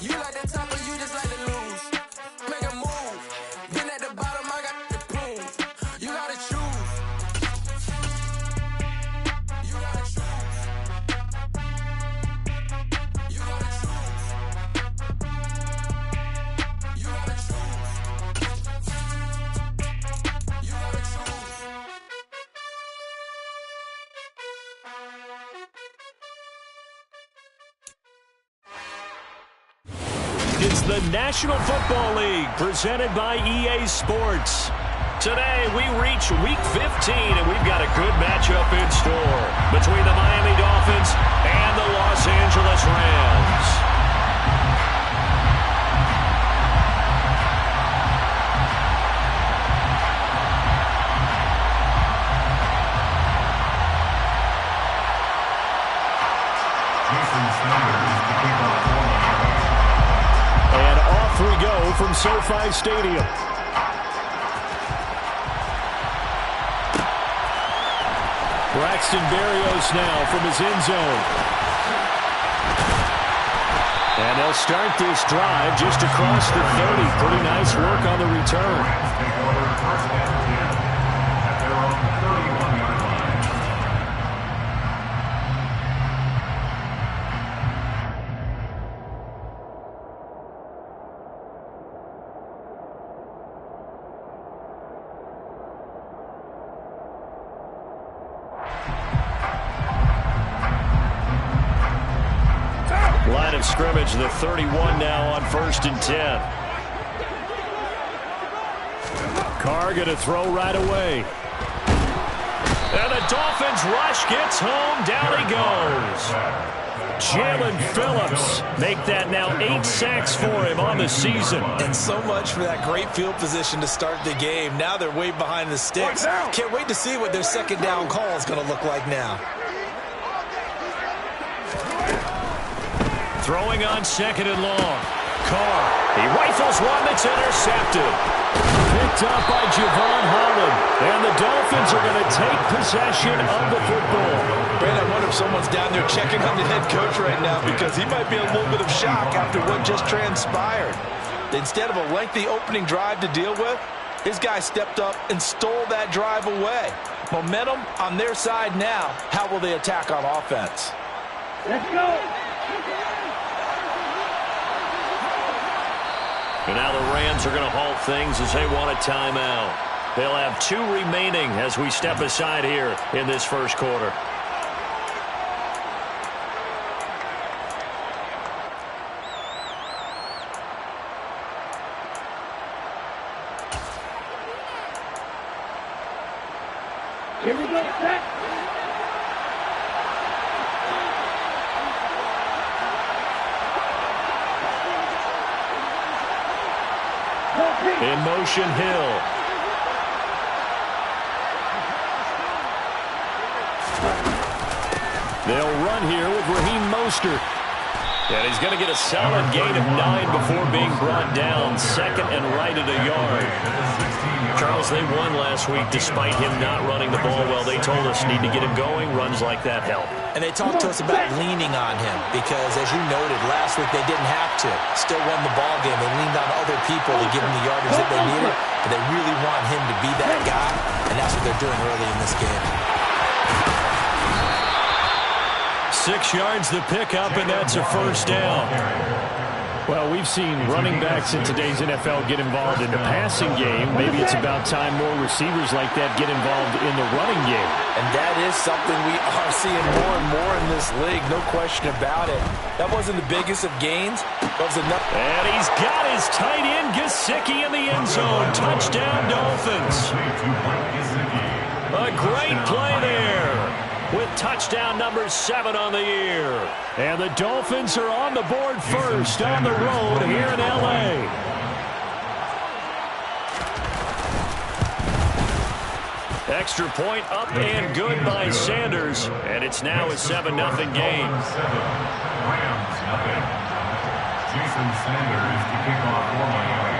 You like the top or you just like to lose? Make a move. Then at the bottom, I got the prove. You gotta choose. You gotta choose. You gotta choose. You gotta choose. You gotta choose. It's the National Football League presented by EA Sports. Today we reach Week 15 and we've got a good matchup in store between the Miami Dolphins and the Los Angeles Rams. And off we go from SoFi Stadium. Braxton Berrios now from his end zone. And they'll start this drive just across the 30. Pretty nice work on the return. Line of scrimmage, the 31 now on 1st and 10. Carr going to throw right away. And the Dolphins rush gets home. Down he goes. Jalen Phillips make that now 8 sacks for him on the season. And so much for that great field position to start the game. Now they're way behind the sticks. Can't wait to see what their second down call is going to look like now. Throwing on 2nd and long. Carr. He rifles one that's intercepted. Picked up by Javon Holland. And the Dolphins are going to take possession of the football. Brandon, I wonder if someone's down there checking on the head coach right now because he might be in a little bit of shock after what just transpired. Instead of a lengthy opening drive to deal with, his guy stepped up and stole that drive away. Momentum on their side now. How will they attack on offense? Let's go. And now the Rams are going to halt things as they want a timeout. They'll have 2 remaining as we step aside here in this first quarter. Here we go. Set. In motion, Hill. They'll run here with Raheem Mostert. And he's going to get a solid gain of 9 before being brought down. 2nd and right at a yard. Charles, they won last week despite him not running the ball well. They told us need to get him going. Runs like that help. And they talked to us about leaning on him because, as you noted, last week they didn't have to. Still won the ball game. They leaned on other people to give him the yardage that they needed. But they really want him to be that guy, and that's what they're doing early in this game. 6 yards the pickup, and that's a first down. Well, we've seen running backs in today's NFL get involved in the passing game. Maybe it's about time more receivers like that get involved in the running game. And that is something we are seeing more and more in this league, no question about it. That wasn't the biggest of gains. That was enough. And he's got his tight end, Gesicki, in the end zone. Touchdown, Dolphins. A great play there, with touchdown number 7 on the year. And the Dolphins are on the board first on the road here in L.A. Extra point up and good by Sanders. And it's now a 7-0 game. Rams, nothing. Jason Sanders to kick off for Miami.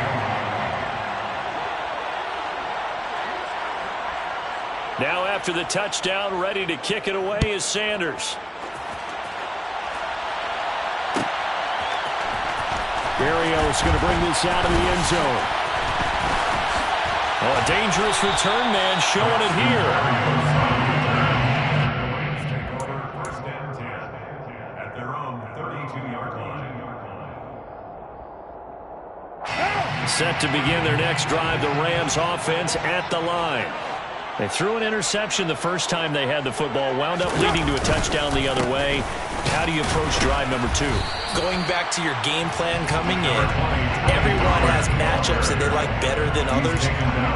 Now after the touchdown, ready to kick it away is Sanders. Berrios going to bring this out of the end zone. Oh, a dangerous return man showing it here. Take over first and 10 at their own 32-yard line. Set to begin their next drive, the Rams offense at the line. They threw an interception the first time they had the football, wound up leading to a touchdown the other way. How do you approach drive number 2? Going back to your game plan coming in, everyone has matchups that they like better than others,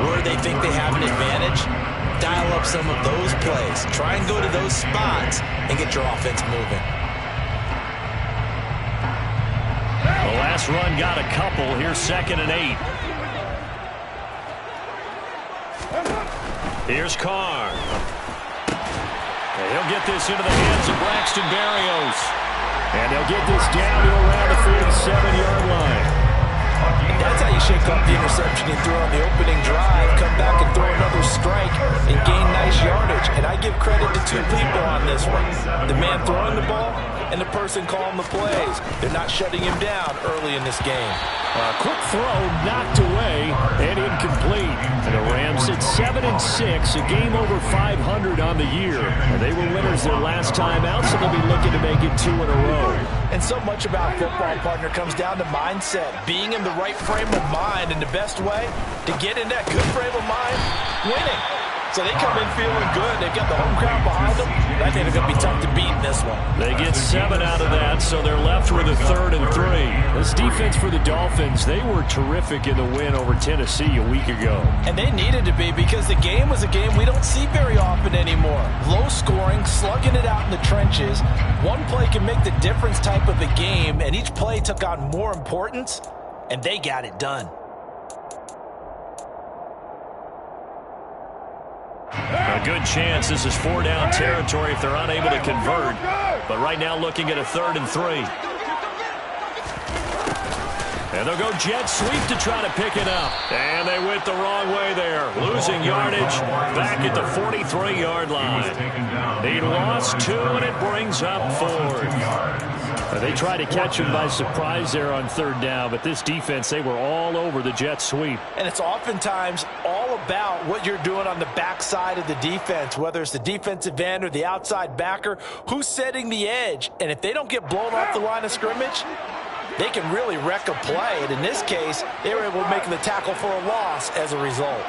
where they think they have an advantage. Dial up some of those plays. Try and go to those spots and get your offense moving. The last run got a couple. Here's 2nd and 8. Here's Carr. And he'll get this into the hands of Braxton Berrios. And they'll get this down to around the 47-yard line. And that's how you shake off the interception you threw on the opening drive, come back and throw another strike and gain nice yardage. And I give credit to two people on this one. The man throwing the ball and the person calling the plays. They're not shutting him down early in this game. A quick throw knocked away and incomplete. And the Rams at 7-6, a game over 500 on the year. And they were winners their last time out, so they'll be looking to make it 2 in a row. And so much about football, partner, comes down to mindset. Being in the right frame of mind, and the best way to get in that good frame of mind, winning. So they come in feeling good. They've got the home crowd behind them. I think they're going to be tough to beat in this one. They get 7 out of that, so they're left with a 3rd and 3. This defense for the Dolphins, they were terrific in the win over Tennessee a week ago. And they needed to be, because the game was a game we don't see very often anymore. Low scoring, slugging it out in the trenches. One play can make the difference type of a game, and each play took on more importance, and they got it done. A good chance this is 4-down territory if they're unable to convert. But right now looking at a 3rd and 3. And they'll go jet sweep to try to pick it up. And they went the wrong way there. Losing yardage back at the 43-yard line. He lost 2, and it brings up 4th. They tried to catch him by surprise there on 3rd down, but this defense, they were all over the jet sweep. And it's oftentimes all about what you're doing on the backside of the defense, whether it's the defensive end or the outside backer, who's setting the edge. And if they don't get blown off the line of scrimmage, they can really wreck a play. And in this case, they were able to make the tackle for a loss as a result.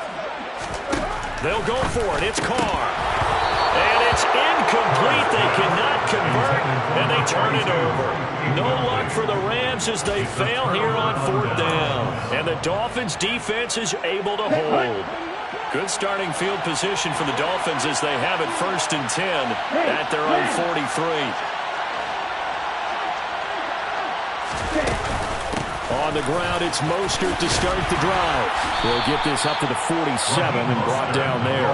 They'll go for it. It's Carr. And it's incomplete. They cannot convert, and they turn it over. No luck for the Rams as they fail here on 4th down. And the Dolphins defense is able to hold. Good starting field position for the Dolphins as they have it 1st and 10 at their own 43. On the ground, it's Mostert to start the drive. They'll get this up to the 47 and brought down there.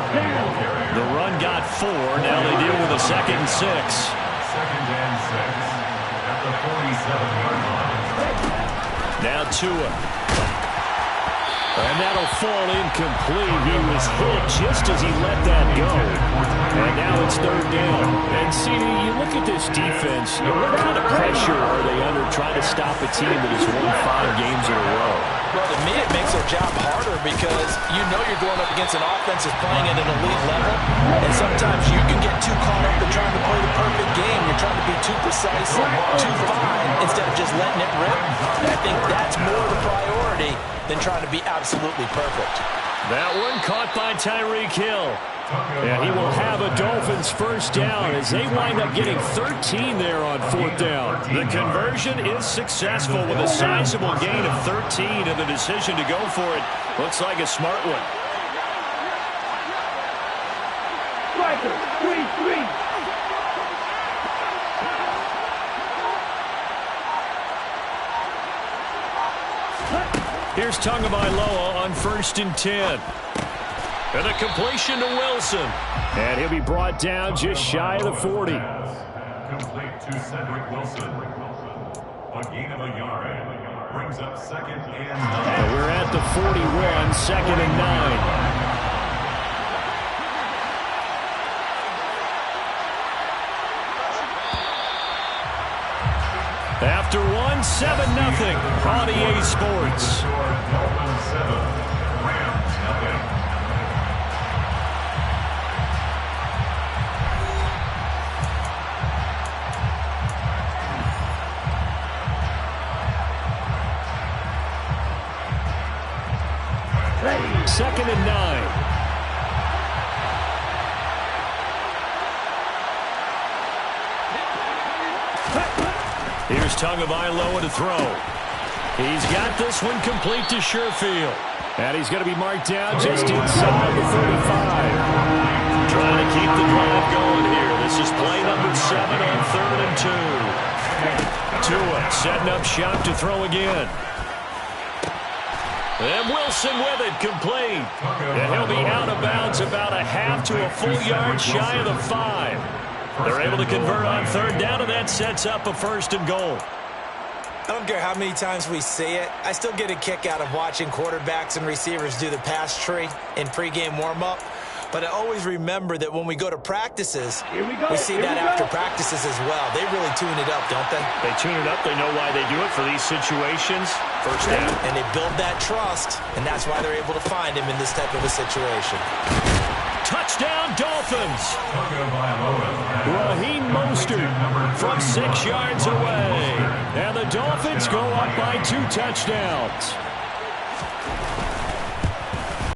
The run got 4. Now they deal with a 2nd and 6. 2nd and 6 at the 47-yard line. Now Tua. And that'll fall incomplete. He was hit just as he let that go. And now it's 3rd down. And CD, you look at this defense, what kind of pressure are they under trying to stop a team that has won 5 games in a row? Well, to me, it makes their job harder because you know you're going up against an offense that's playing at an elite level. And sometimes you can get too caught up in trying to play the perfect game. You're trying to be too precise, too fine, instead of just letting it rip. And I think that's more the priority than trying to be absolutely perfect. That one caught by Tyreek Hill. And he will have a Dolphins 1st down as they wind up getting 13 there on 4th down. The conversion is successful with a sizable gain of 13, and the decision to go for it looks like a smart one. Striker, 3-3. Here's Tagovailoa on 1st and 10. And a completion to Wilson. And he'll be brought down just shy of the 40. Complete to Cedric Wilson. A gain of a yard. Brings up 2nd and 9. And we're at the 41, 2nd and 9. After 1 7-0 on EA Sports. Dolphins 7, Rams 0. Second and 9. Here's Tagovailoa to throw. He's got this one complete to Sherfield. And he's going to be marked down just inside the 35. Trying to keep the drive going here. This is play number 7 on 3rd and 2. Tua setting up shop to throw again. And Wilson with it, complete. And he'll be out of bounds about a half to a full yard shy of the 5. They're able to convert on 3rd down, and that sets up a 1st and goal. I don't care how many times we see it. I still get a kick out of watching quarterbacks and receivers do the pass tree in pregame warm-up. But I always remember that when we go to practices, we see that after practices as well. They really tune it up, don't they? They tune it up. They know why they do it for these situations. 1st down. And they build that trust, and that's why they're able to find him in this type of a situation. Touchdown, Dolphins. Raheem Mostert from 6 yards away. And the Dolphins go up by 2 touchdowns.